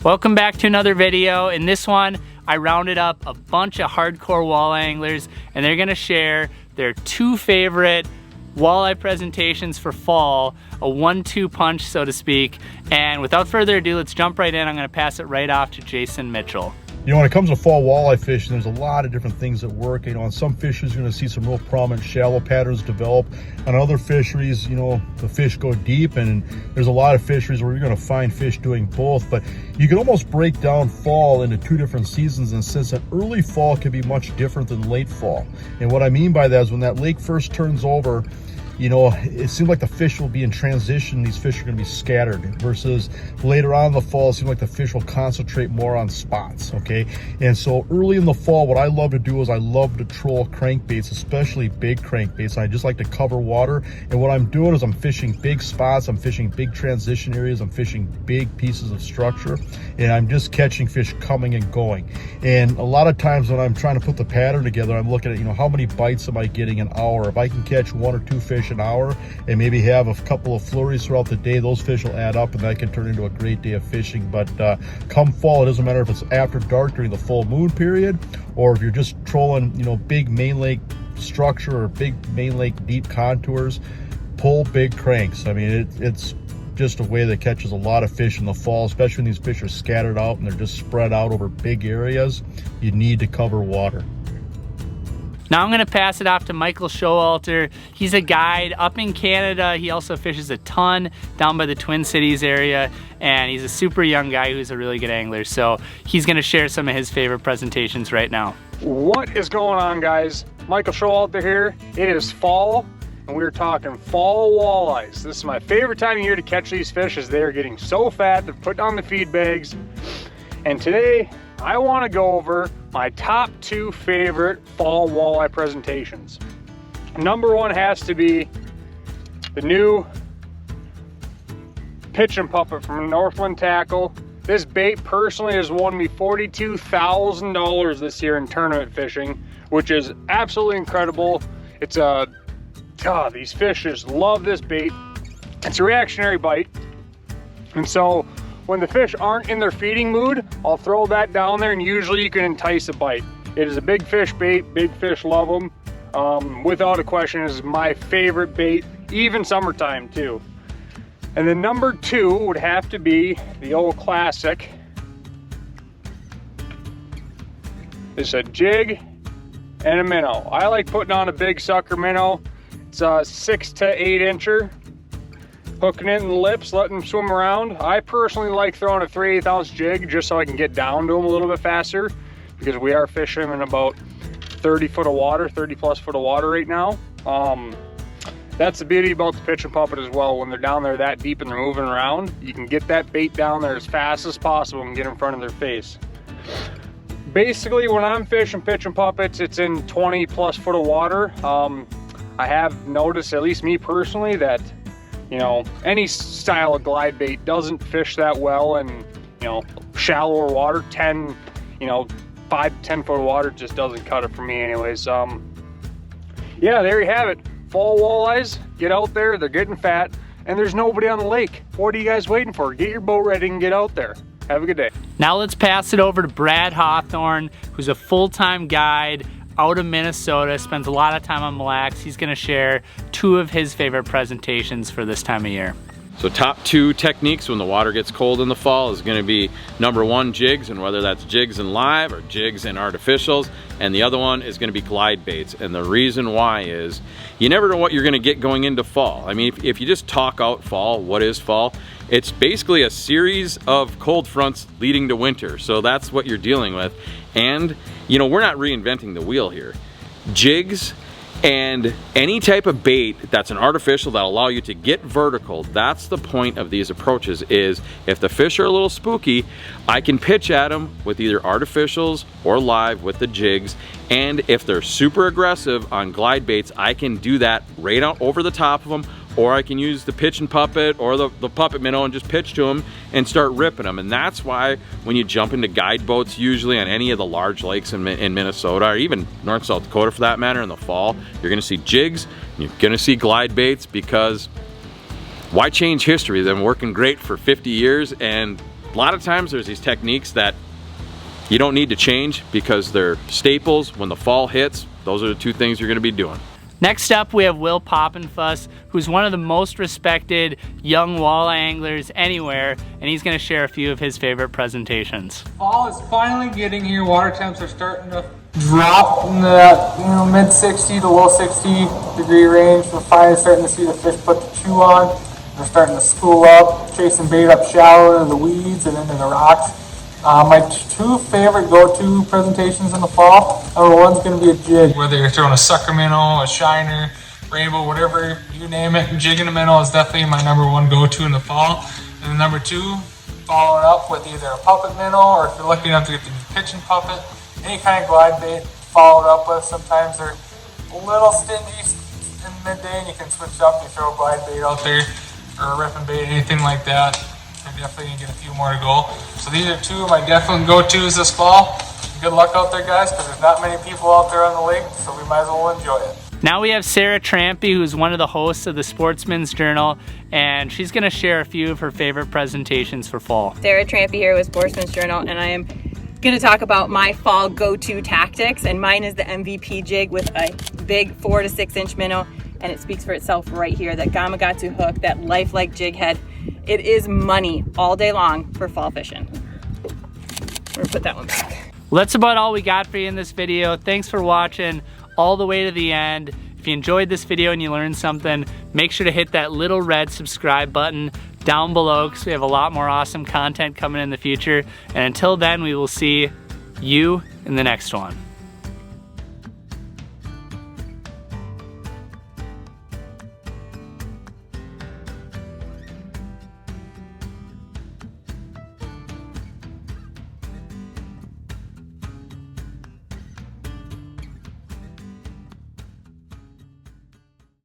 Welcome back to another video. In this one, I rounded up a bunch of hardcore walleye anglers and they're gonna share their 2 favorite walleye presentations for fall, a 1-2 punch, so to speak. And without further ado, let's jump right in. I'm gonna pass it right off to Jason Mitchell. You know, when it comes to fall walleye fishing, there's a lot of different things that work. You know, on some fisheries, you're going to see some real prominent shallow patterns develop. On other fisheries, you know, the fish go deep, and there's a lot of fisheries where you're going to find fish doing both. But you can almost break down fall into 2 different seasons, and since that early fall can be much different than late fall. And what I mean by that is when that lake first turns over, you know, it seems like the fish will be in transition. These fish are going to be scattered versus later on in the fall, it seems like the fish will concentrate more on spots, okay? And so early in the fall, what I love to do is I love to troll crankbaits, especially big crankbaits. I just like to cover water. And what I'm doing is I'm fishing big spots, I'm fishing big transition areas, I'm fishing big pieces of structure, and I'm just catching fish coming and going. And a lot of times when I'm trying to put the pattern together, I'm looking at, you know, how many bites am I getting an hour? If I can catch 1 or 2 fish an hour and maybe have a couple of flurries throughout the day, those fish will add up and that can turn into a great day of fishing. But come fall, it doesn't matter if it's after dark during the full moon period or if you're just trolling, you know, big main lake structure or big main lake deep contours, pull big cranks. I mean, it's just a way that catches a lot of fish in the fall, especially when these fish are scattered out and they're just spread out over big areas. You need to cover water. Now I'm gonna pass it off to Michael Showalter. He's a guide up in Canada. He also fishes a ton down by the Twin Cities area, and he's a super young guy who's a really good angler. So he's gonna share some of his favorite presentations right now. What is going on, guys? Michael Showalter here. It is fall, and we're talking fall walleyes. This is my favorite time of year to catch these fish as they are getting so fat, they're putting on the feed bags. And today, I want to go over my top 2 favorite fall walleye presentations. Number 1 has to be the new pitch and puppet from Northland Tackle. This bait personally has won me $42,000 this year in tournament fishing, which is absolutely incredible. It's these fish just love this bait. It's a reactionary bite, and so when the fish aren't in their feeding mood, I'll throw that down there and usually you can entice a bite. It is a big fish bait, big fish love them. Without a question, it is my favorite bait, even summertime too. And then number 2 would have to be the old classic. It's a jig and a minnow. I like putting on a big sucker minnow. It's a 6 to 8 incher. Hooking it in the lips, letting them swim around. I personally like throwing a 3/8 ounce jig just so I can get down to them a little bit faster because we are fishing in about 30 foot of water, 30 plus foot of water right now. That's the beauty about the pitch and puppet as well. When they're down there that deep and they're moving around, you can get that bait down there as fast as possible and get in front of their face. Basically, when I'm fishing pitch and puppets, it's in 20 plus foot of water. I have noticed, at least me personally, that you know, any style of glide bait doesn't fish that well in, you know, shallower water. 5 to 10 foot of water just doesn't cut it for me anyways. Yeah, there you have it. Fall walleyes, get out there, they're getting fat, and there's nobody on the lake. What are you guys waiting for? Get your boat ready and get out there. Have a good day. Now let's pass it over to Brad Hawthorne, who's a full-time guide out of Minnesota, spends a lot of time on Mille Lacs. He's gonna share 2 of his favorite presentations for this time of year. So top 2 techniques when the water gets cold in the fall is gonna be number 1, jigs, and whether that's jigs and live or jigs and artificials, and the other one is gonna be glide baits. And the reason why is you never know what you're gonna get going into fall. I mean, if you just talk out fall, what is fall? It's basically a series of cold fronts leading to winter. So that's what you're dealing with. And you know, we're not reinventing the wheel here. Jigs and any type of bait that's an artificial that allow you to get vertical, that's the point of these approaches. Is if the fish are a little spooky, I can pitch at them with either artificials or live with the jigs. And if they're super aggressive on glide baits, I can do that right out over the top of them, or I can use the pitch and puppet or the puppet minnow and just pitch to them and start ripping them. And that's why when you jump into guide boats, usually on any of the large lakes in Minnesota, or even North South Dakota for that matter, in the fall, you're gonna see jigs, you're gonna see glide baits, because why change history? They've been working great for 50 years and a lot of times there's these techniques that you don't need to change because they're staples. When the fall hits, those are the two things you're gonna be doing. Next up, we have Will Pappenfus, who's one of the most respected young walleye anglers anywhere, and he's gonna share a few of his favorite presentations. Fall is finally getting here. Water temps are starting to drop in the mid 60 to low 60 degree range. We're finally starting to see the fish put the chew on. They're starting to spool up, chasing bait up shallow into the weeds and into the rocks. My two favorite go-to presentations in the fall, number one's going to be a jig. Whether you're throwing a sucker minnow, a shiner, rainbow, whatever you name it, jigging a minnow is definitely my number one go-to in the fall. And then number two, following up with either a puppet minnow, or if you're lucky enough to get the pitching puppet, any kind of glide bait followed up with. Sometimes they're a little stingy in midday and you can switch up. You throw a glide bait out there or a ripping bait, anything like that. You're definitely gonna get a few more to go. So these are two of my definite go-tos this fall. Good luck out there, guys, because there's not many people out there on the lake, so we might as well enjoy it. Now we have Sara Trampe, who's one of the hosts of the Sportsman's Journal, and she's gonna share a few of her favorite presentations for fall. Sara Trampe here with Sportsman's Journal, and I am gonna talk about my fall go-to tactics, and mine is the MVP jig with a big 4 to 6 inch minnow, and it speaks for itself right here. That Gamakatsu hook, that lifelike jig head. It is money all day long for fall fishing. We're gonna put that one back. Well, that's about all we got for you in this video. Thanks for watching all the way to the end. If you enjoyed this video and you learned something, make sure to hit that little red subscribe button down below, because we have a lot more awesome content coming in the future. And until then, we will see you in the next one.